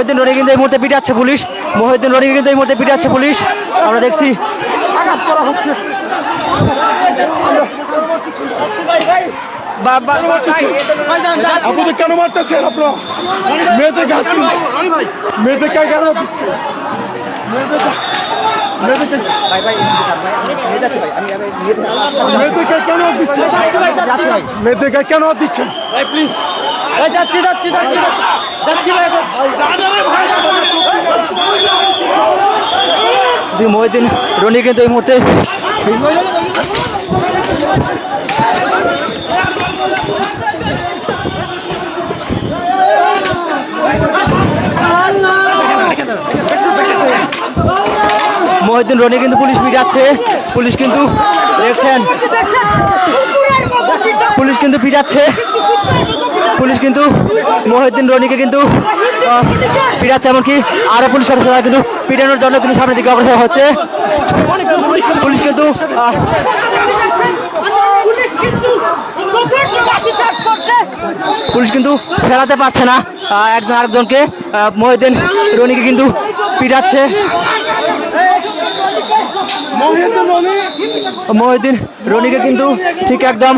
মহিউদ্দিন রনি কিন্তু এই মুহূর্তে পিটাচ্ছে পুলিশ। মহিউদ্দিন রনিকে কিন্তু এই মুহূর্তে পিটাচ্ছে পুলিশ, আমরা দেখছি। আপনাদের কেন মারতেছেন? আপনারা মেয়েদের মেয়েদের কেন দিচ্ছে? মেয়েদেরকে কেন দিচ্ছে? মেয়েদেরকে কেন দিচ্ছে? মহিউদ্দিন রনি কিন্তু এই মুহূর্তে মহিউদ্দিন রনি কিন্তু পুলিশ পিটাচ্ছে। পুলিশ কিন্তু দেখছেন, পুলিশ কিন্তু পিটাচ্ছে। পুলিশ কিন্তু মহিউদ্দিন রনিকে কিন্তু পিটাচ্ছে, এমনকি আরো পুলিশ সদস্যরা কিন্তু পিটানোর জন্য কিন্তু সামনের দিকে অগ্রসর হচ্ছে। পুলিশ কিন্তু ফেরাতে পারছে না একজন আরেকজনকে। মহিউদ্দিন রনিকে কিন্তু পিটাচ্ছে। মহিউদ্দিন রনিকে কিন্তু ঠিক একদম